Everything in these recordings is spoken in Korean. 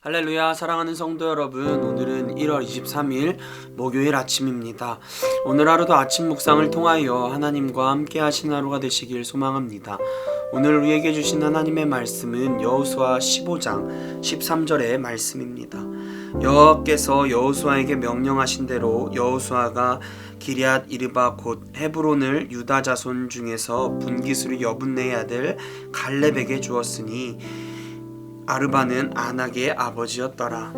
할렐루야. 사랑하는 성도 여러분, 오늘은 1월 23일 목요일 아침입니다. 오늘 하루도 아침 묵상을 통하여 하나님과 함께 하신 하루가 되시길 소망합니다. 오늘 우리에게 주신 하나님의 말씀은 여호수아 15장 13절의 말씀입니다. 여호와께서 여호수아에게 명령하신 대로 여호수아가 기럇 이르바 곧 헤브론을 유다 자손 중에서 분깃으로 여분네의 아들 갈렙에게 주었으니 아르바는 아낙의 아버지였더라.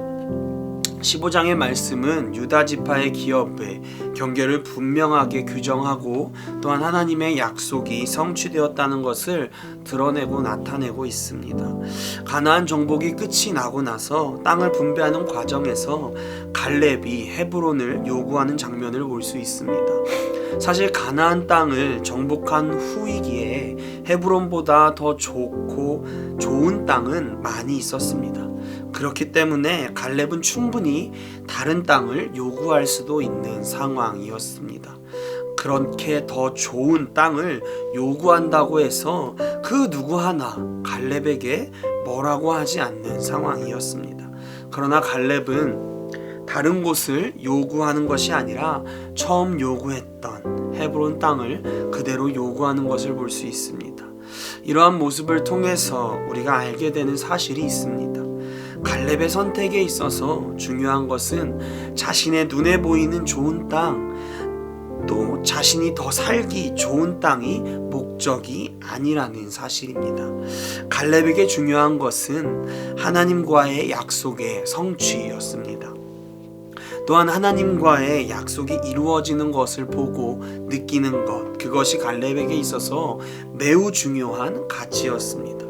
15장의 말씀은 유다 지파의 기업의 경계를 분명하게 규정하고 또한 하나님의 약속이 성취되었다는 것을 드러내고 나타내고 있습니다. 가나안 정복이 끝이 나고 나서 땅을 분배하는 과정에서 갈렙이 헤브론을 요구하는 장면을 볼 수 있습니다. 사실 가나안 땅을 정복한 후이기에 헤브론보다 더 좋고 좋은 땅은 많이 있었습니다. 그렇기 때문에 갈렙은 충분히 다른 땅을 요구할 수도 있는 상황이었습니다. 그렇게 더 좋은 땅을 요구한다고 해서 그 누구 하나 갈렙에게 뭐라고 하지 않는 상황이었습니다. 그러나 갈렙은 다른 곳을 요구하는 것이 아니라 처음 요구했던 헤브론 땅을 그대로 요구하는 것을 볼 수 있습니다. 이러한 모습을 통해서 우리가 알게 되는 사실이 있습니다. 갈렙의 선택에 있어서 중요한 것은 자신의 눈에 보이는 좋은 땅, 또 자신이 더 살기 좋은 땅이 목적이 아니라는 사실입니다. 갈렙에게 중요한 것은 하나님과의 약속의 성취였습니다. 또한 하나님과의 약속이 이루어지는 것을 보고 느끼는 것, 그것이 갈렙에게 있어서 매우 중요한 가치였습니다.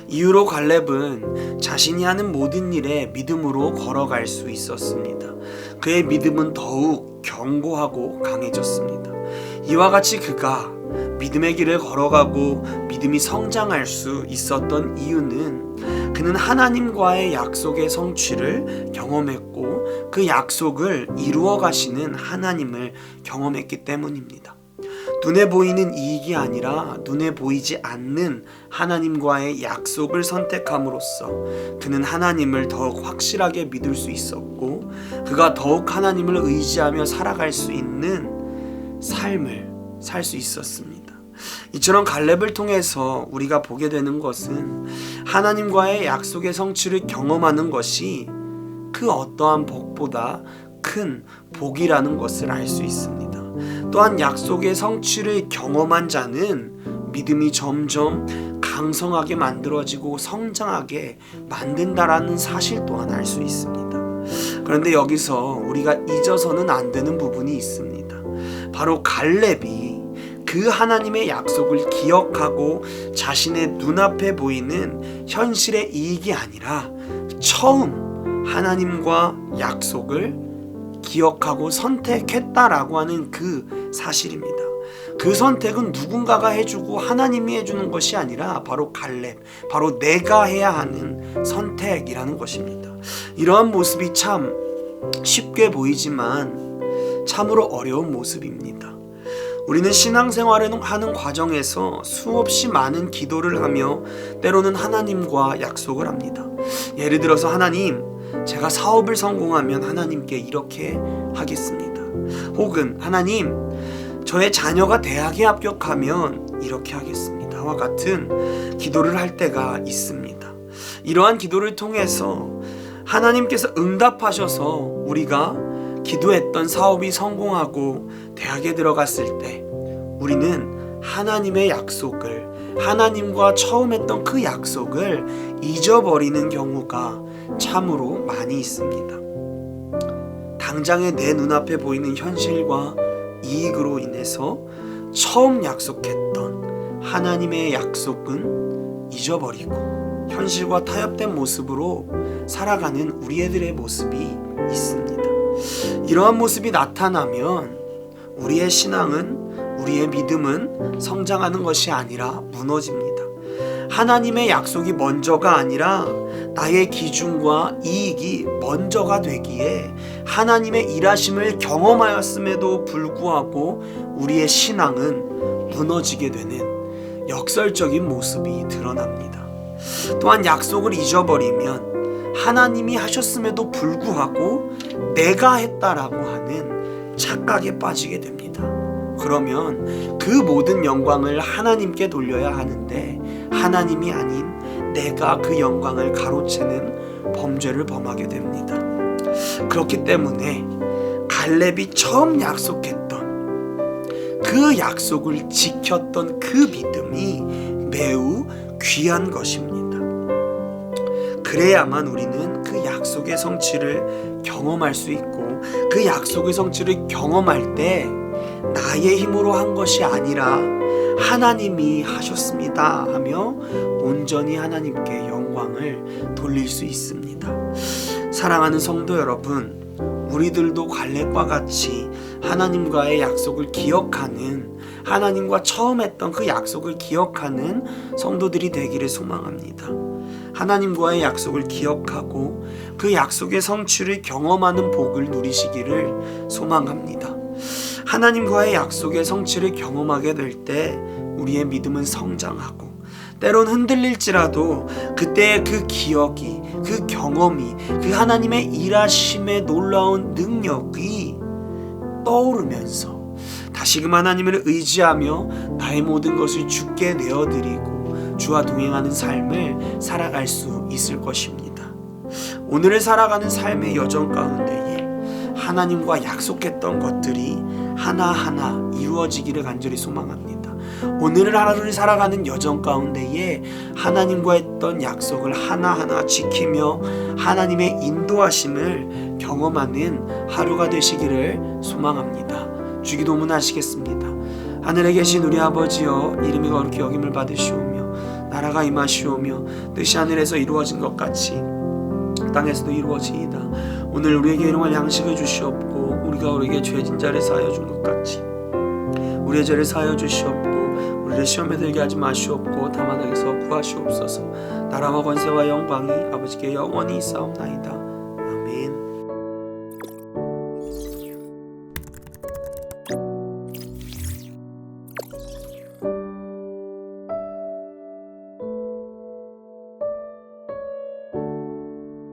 이후로 갈렙은 자신이 하는 모든 일에 믿음으로 걸어갈 수 있었습니다. 그의 믿음은 더욱 견고하고 강해졌습니다. 이와 같이 그가 믿음의 길을 걸어가고 믿음이 성장할 수 있었던 이유는 그는 하나님과의 약속의 성취를 경험했고 그 약속을 이루어 가시는 하나님을 경험했기 때문입니다. 눈에 보이는 이익이 아니라 눈에 보이지 않는 하나님과의 약속을 선택함으로써 그는 하나님을 더욱 확실하게 믿을 수 있었고 그가 더욱 하나님을 의지하며 살아갈 수 있는 삶을 살 수 있었습니다. 이처럼 갈렙을 통해서 우리가 보게 되는 것은 하나님과의 약속의 성취를 경험하는 것이 그 어떠한 복보다 큰 복이라는 것을 알 수 있습니다. 또한 약속의 성취를 경험한 자는 믿음이 점점 강성하게 만들어지고 성장하게 만든다라는 사실 또한 알 수 있습니다. 그런데 여기서 우리가 잊어서는 안 되는 부분이 있습니다. 바로 갈렙이 그 하나님의 약속을 기억하고 자신의 눈앞에 보이는 현실의 이익이 아니라 처음 하나님과 약속을 기억하고 선택했다라고 하는 그 사실입니다. 그 선택은 누군가가 해주고 하나님이 해주는 것이 아니라 바로 갈렙, 바로 내가 해야 하는 선택이라는 것입니다. 이러한 모습이 참 쉽게 보이지만 참으로 어려운 모습입니다. 우리는 신앙생활을 하는 과정에서 수없이 많은 기도를 하며 때로는 하나님과 약속을 합니다. 예를 들어서 하나님, 제가 사업을 성공하면 하나님께 이렇게 하겠습니다. 혹은 하나님, 저의 자녀가 대학에 합격하면 이렇게 하겠습니다와 같은 기도를 할 때가 있습니다. 이러한 기도를 통해서 하나님께서 응답하셔서 우리가 기도했던 사업이 성공하고 대학에 들어갔을 때 우리는 하나님의 약속을, 하나님과 처음 했던 그 약속을 잊어버리는 경우가 참으로 많이 있습니다. 당장에 내 눈앞에 보이는 현실과 이익으로 인해서 처음 약속했던 하나님의 약속은 잊어버리고 현실과 타협된 모습으로 살아가는 우리 애들의 모습이 있습니다. 이러한 모습이 나타나면 우리의 신앙은, 우리의 믿음은 성장하는 것이 아니라 무너집니다. 하나님의 약속이 먼저가 아니라 나의 기준과 이익이 먼저가 되기에 하나님의 일하심을 경험하였음에도 불구하고 우리의 신앙은 무너지게 되는 역설적인 모습이 드러납니다. 또한 약속을 잊어버리면 하나님이 하셨음에도 불구하고 내가 했다라고 하는 착각에 빠지게 됩니다. 그러면 그 모든 영광을 하나님께 돌려야 하는데 하나님이 아닌 내가 그 영광을 가로채는 범죄를 범하게 됩니다. 그렇기 때문에 갈렙이 처음 약속했던 그 약속을 지켰던 그 믿음이 매우 귀한 것입니다. 그래야만 우리는 그 약속의 성취를 경험할 수 있고, 그 약속의 성취를 경험할 때 나의 힘으로 한 것이 아니라 하나님이 하셨습니다 하며 온전히 하나님께 영광을 돌릴 수 있습니다. 사랑하는 성도 여러분, 우리들도 갈렙과 같이 하나님과의 약속을 기억하는, 하나님과 처음 했던 그 약속을 기억하는 성도들이 되기를 소망합니다. 하나님과의 약속을 기억하고 그 약속의 성취를 경험하는 복을 누리시기를 소망합니다. 하나님과의 약속의 성취를 경험하게 될 때 우리의 믿음은 성장하고, 때론 흔들릴지라도 그때의 그 기억이, 그 경험이, 그 하나님의 일하심의 놀라운 능력이 떠오르면서 다시금 하나님을 의지하며 나의 모든 것을 주께 내어드리고 주와 동행하는 삶을 살아갈 수 있을 것입니다. 오늘을 살아가는 삶의 여정 가운데에 하나님과 약속했던 것들이 하나하나 이루어지기를 간절히 소망합니다. 오늘을 하루를 살아가는 여정 가운데에 하나님과 했던 약속을 하나하나 지키며 하나님의 인도하심을 경험하는 하루가 되시기를 소망합니다. 주기도문 하시겠습니다. 하늘에 계신 우리 아버지여, 이름이 거룩히 여김을 받으시오며 나라가 임하시오며 뜻이 하늘에서 이루어진 것 같이 땅에서도 이루어지이다. 오늘 우리에게 일용할 양식을 주시옵고 우리가 우리에게 죄진 자를 사하여 준 것 같이 우리의 죄를 사하여 주시옵고 우리를 시험에 들게 하지 마시옵고 다만 악에서 구하시옵소서. 나라와 권세와 영광이 아버지께 영원히 있사옵나이다.